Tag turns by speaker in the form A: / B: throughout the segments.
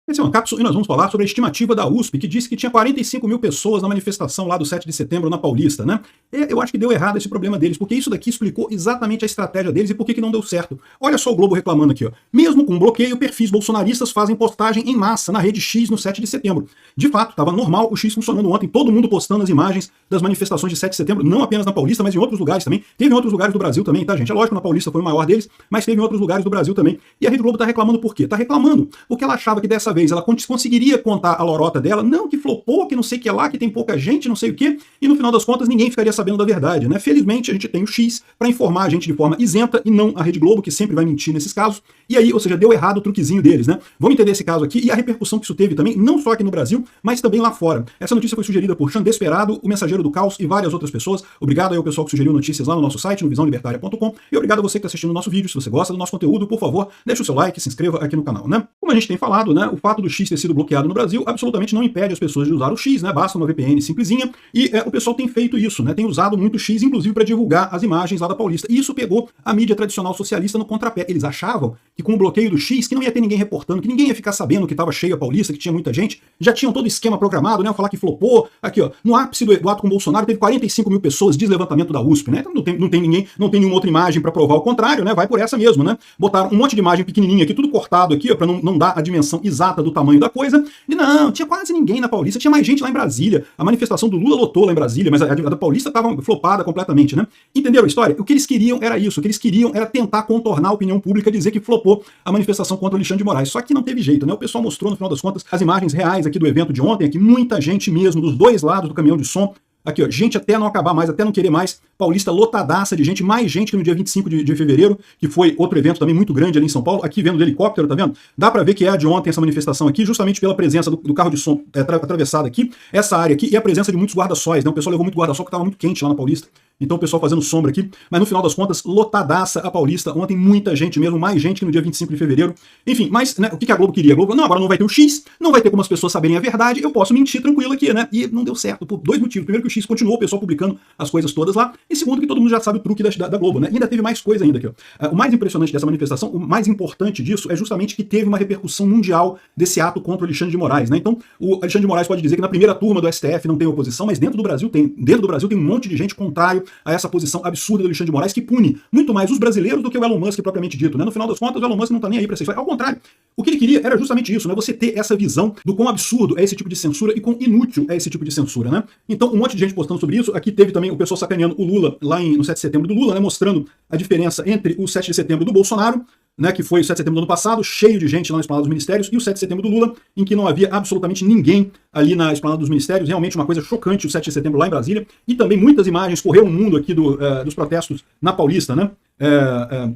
A: Esse é uma cápsula e nós vamos falar sobre a estimativa da USP, que disse que tinha 45 mil pessoas na manifestação lá do 7 de setembro na Paulista, né? Eu acho que deu errado esse problema deles, porque isso daqui explicou exatamente a estratégia deles e por que não deu certo. Olha só o Globo reclamando aqui, ó. Mesmo com bloqueio, perfis bolsonaristas fazem postagem em massa na rede X no 7 de setembro. De fato, estava normal o X funcionando ontem, todo mundo postando as imagens das manifestações de 7 de setembro, não apenas na Paulista, mas em outros lugares também. Teve em outros lugares do Brasil também, tá, gente? É lógico que na Paulista foi o maior deles, mas teve em outros lugares do Brasil também. E a Rede Globo tá reclamando por quê? Tá reclamando porque ela achava que dessa vez ela conseguiria contar a lorota dela, não, que flopou, que não sei o que lá, que tem pouca gente, não sei o que, e no final das contas ninguém ficaria sabendo da verdade, né? Felizmente a gente tem o X para informar a gente de forma isenta e não a Rede Globo, que sempre vai mentir nesses casos, e aí, ou seja, deu errado o truquezinho deles, né? Vamos entender esse caso aqui e a repercussão que isso teve também, não só aqui no Brasil, mas também lá fora. Essa notícia foi sugerida por Xan Desperado, o Mensageiro do Caos e várias outras pessoas. Obrigado aí ao pessoal que sugeriu notícias lá no nosso site, no visãolibertaria.com, e obrigado a você que está assistindo o nosso vídeo. Se você gosta do nosso conteúdo, por favor, deixa o seu like, se inscreva aqui no canal, né? Como a gente tem falado, né, o fato do X ter sido bloqueado no Brasil absolutamente não impede as pessoas de usar o X, né? Basta uma VPN simplesinha, e o pessoal tem feito isso, né? Tem usado muito o X, inclusive para divulgar as imagens lá da Paulista. E isso pegou a mídia tradicional socialista no contrapé. Eles achavam que com o bloqueio do X, que não ia ter ninguém reportando, que ninguém ia ficar sabendo que estava cheia a Paulista, que tinha muita gente, já tinham todo o esquema programado, né? Falar que flopou. Aqui, ó, no ápice do ato com o Bolsonaro teve 45 mil pessoas, diz levantamento da USP, né? Então não tem ninguém, não tem nenhuma outra imagem para provar o contrário, né? Vai por essa mesmo, né? Botaram um monte de imagem pequenininha aqui, tudo cortado aqui, ó, para não dar a dimensão exata do tamanho da coisa. E não, tinha quase ninguém na Paulista, tinha mais gente lá em Brasília. A manifestação do Lula lotou lá em Brasília, mas a da Paulista estava flopada completamente, né? Entenderam a história? O que eles queriam era isso, o que eles queriam era tentar contornar a opinião pública, dizer que flopou a manifestação contra o Alexandre de Moraes. Só que não teve jeito, né? O pessoal mostrou, no final das contas, as imagens reais aqui do evento de ontem, aqui muita gente mesmo, dos dois lados do caminhão de som. Aqui, ó, gente até não acabar mais, até não querer mais. Paulista lotadaça de gente, mais gente que no dia 25 de fevereiro, que foi outro evento também muito grande ali em São Paulo. Aqui vendo do helicóptero, tá vendo? Dá pra ver que é a de ontem essa manifestação aqui, justamente pela presença do carro de som atravessado aqui, essa área aqui, e a presença de muitos guarda-sóis, né? O pessoal levou muito guarda-sol porque tava muito quente lá na Paulista. Então o pessoal fazendo sombra aqui, mas no final das contas, lotadaça a Paulista. Ontem muita gente mesmo, mais gente que no dia 25 de fevereiro. Enfim, mas né, o que a Globo queria? A Globo, não, agora não vai ter o X, não vai ter como as pessoas saberem a verdade, eu posso mentir tranquilo aqui, né? E não deu certo, por dois motivos. Primeiro que o X continuou, o pessoal publicando as coisas todas lá, e segundo que todo mundo já sabe o truque da Globo, né? E ainda teve mais coisa ainda aqui, ó. O mais impressionante dessa manifestação, o mais importante disso, é justamente que teve uma repercussão mundial desse ato contra o Alexandre de Moraes, né? Então, o Alexandre de Moraes pode dizer que na primeira turma do STF não tem oposição, mas dentro do Brasil tem. Dentro do Brasil tem um monte de gente contrário a essa posição absurda do Alexandre de Moraes, que pune muito mais os brasileiros do que o Elon Musk propriamente dito, né? No final das contas, o Elon Musk não tá nem aí pra essa história. Ao contrário, o que ele queria era justamente isso, né? Você ter essa visão do quão absurdo é esse tipo de censura e quão inútil é esse tipo de censura, né? Então, um monte de gente postando sobre isso. Aqui teve também o pessoal sacaneando o Lula lá no 7 de setembro do Lula, né? Mostrando a diferença entre o 7 de setembro do Bolsonaro, né, que foi o 7 de setembro do ano passado, cheio de gente lá na Esplanada dos Ministérios, e o 7 de setembro do Lula, em que não havia absolutamente ninguém ali na Esplanada dos Ministérios. Realmente uma coisa chocante o 7 de setembro lá em Brasília. E também muitas imagens correram o mundo aqui dos protestos na Paulista, né?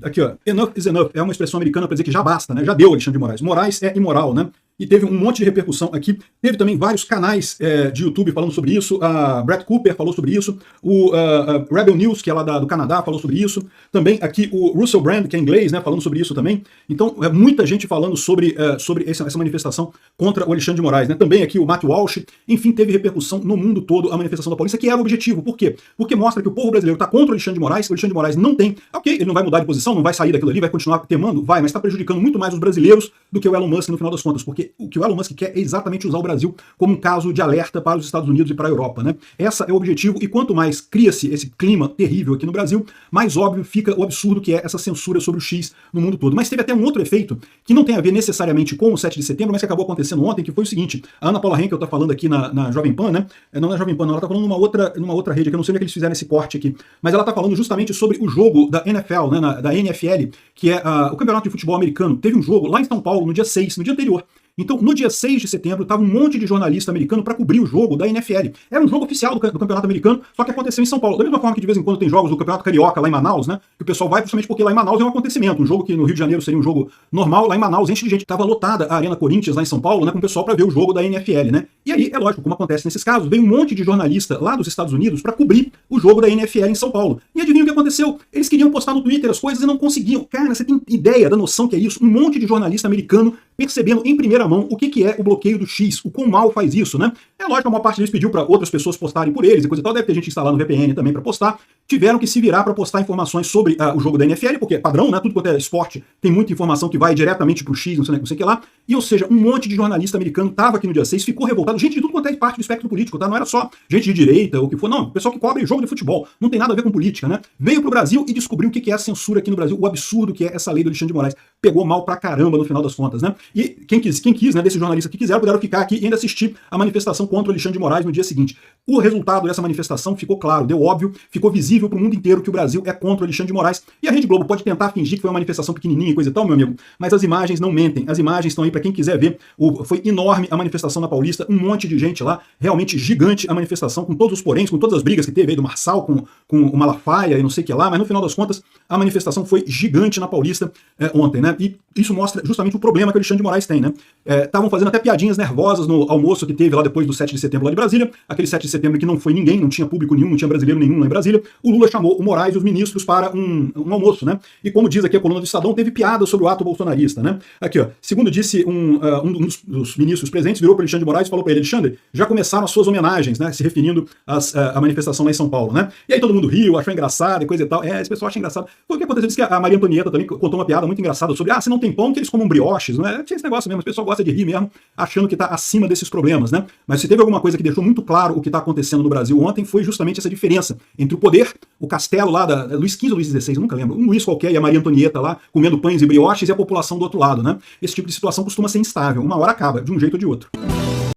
A: Aqui, ó, enough is enough, é uma expressão americana para dizer que já basta, né? Já deu, Alexandre de Moraes. Moraes é imoral, né? E teve um monte de repercussão aqui. Teve também vários canais de YouTube falando sobre isso. A Brett Cooper falou sobre isso. O Rebel News, que é lá do Canadá, falou sobre isso. Também aqui o Russell Brand, que é inglês, né, falando sobre isso também. Então, muita gente falando sobre essa manifestação contra o Alexandre de Moraes, né? Também aqui o Matt Walsh. Enfim, teve repercussão no mundo todo a manifestação da Paulista, que era o objetivo. Por quê? Porque mostra que o povo brasileiro está contra o Alexandre de Moraes. O Alexandre de Moraes não tem... Ok, ele não vai mudar de posição, não vai sair daquilo ali, vai continuar temando? Vai, mas está prejudicando muito mais os brasileiros do que o Elon Musk no final das contas, porque o que o Elon Musk quer é exatamente usar o Brasil como um caso de alerta para os Estados Unidos e para a Europa, né? Esse é o objetivo, e quanto mais cria-se esse clima terrível aqui no Brasil, mais óbvio fica o absurdo que é essa censura sobre o X no mundo todo. Mas teve até um outro efeito, que não tem a ver necessariamente com o 7 de setembro, mas que acabou acontecendo ontem, que foi o seguinte: a Ana Paula Henkel está falando aqui na Jovem Pan, né? Não na Jovem Pan, não, ela está falando numa outra rede, que eu não sei onde é que eles fizeram esse corte aqui, mas ela está falando justamente sobre o jogo da NFL, né, da NFL, que é o Campeonato de Futebol Americano. Teve um jogo lá em São Paulo, no dia 6, no dia anterior. Então, no dia 6 de setembro, estava um monte de jornalista americano para cobrir o jogo da NFL. Era um jogo oficial do Campeonato Americano, só que aconteceu em São Paulo. Da mesma forma que de vez em quando tem jogos do Campeonato Carioca lá em Manaus, né? Que o pessoal vai justamente porque lá em Manaus é um acontecimento. Um jogo que no Rio de Janeiro seria um jogo normal, lá em Manaus enche de gente. Estava lotada a Arena Corinthians lá em São Paulo, né? Com o pessoal para ver o jogo da NFL, né? E aí, é lógico, como acontece nesses casos, veio um monte de jornalista lá dos Estados Unidos para cobrir o jogo da NFL em São Paulo. E adivinha o que aconteceu? Eles queriam postar no Twitter as coisas e não conseguiam. Cara, você tem ideia da noção que é isso? Um monte de jornalista americano percebendo em primeira mão o que é o bloqueio do X, o quão mal faz isso, né? É lógico que uma parte deles pediu para outras pessoas postarem por eles e coisa e tal, deve ter gente instalando VPN também para postar. Tiveram que se virar para postar informações sobre o jogo da NFL, porque é padrão, né? Tudo quanto é esporte tem muita informação que vai diretamente pro X, não sei o que lá. E, ou seja, um monte de jornalista americano estava aqui no dia 6, ficou revoltado, gente de tudo quanto é parte do espectro político, tá? Não era só gente de direita ou o que for, não, pessoal que cobre jogo de futebol, não tem nada a ver com política, né? Veio pro Brasil e descobriu o que é a censura aqui no Brasil, o absurdo que é essa lei do Alexandre de Moraes. Pegou mal pra caramba no final das contas, né? E quem quis, né, desses jornalistas que quiseram, puderam ficar aqui e ainda assistir a manifestação contra o Alexandre de Moraes no dia seguinte. O resultado dessa manifestação ficou claro, deu óbvio, ficou visível pro mundo inteiro que o Brasil é contra o Alexandre de Moraes. E a Rede Globo pode tentar fingir que foi uma manifestação pequenininha e coisa e tal, meu amigo, mas as imagens não mentem. As imagens estão aí pra quem quiser ver. Foi enorme a manifestação na Paulista, um monte de gente lá, realmente gigante a manifestação, com todos os poréns, com todas as brigas que teve aí do Marçal com o Malafaia e não sei o que lá, mas no final das contas a manifestação foi gigante na Paulista ontem, né? E isso mostra justamente o problema que o Alexandre de Moraes tem, né? Estavam fazendo até piadinhas nervosas no almoço que teve lá depois do 7 de setembro lá de Brasília, aquele 7 de setembro que não foi ninguém, não tinha público nenhum, não tinha brasileiro nenhum lá em Brasília. O Lula chamou o Moraes e os ministros para um almoço, né? E como diz aqui a coluna do Estadão, teve piada sobre o ato bolsonarista, né? Aqui, ó, segundo disse um dos ministros presentes, virou para o Alexandre de Moraes e falou para ele: Alexandre, já começaram as suas homenagens, né? Se referindo à manifestação lá em São Paulo, né? E aí todo mundo riu, achou engraçado e coisa e tal. Esse pessoal acha engraçado. Foi o que aconteceu, disse que a Maria Antonieta também contou uma piada muito engraçada sobre, se não tem pão, que eles comam brioches, não é? Tinha esse negócio mesmo, o pessoal gosta de rir mesmo, achando que tá acima desses problemas, né? Mas se teve alguma coisa que deixou muito claro o que tá acontecendo no Brasil ontem, foi justamente essa diferença entre o poder, o castelo lá da Luís XV ou Luís XVI, eu nunca lembro, um Luís qualquer e a Maria Antonieta lá, comendo pães e brioches, e a população do outro lado, né? Esse tipo de situação costuma ser instável, uma hora acaba, de um jeito ou de outro.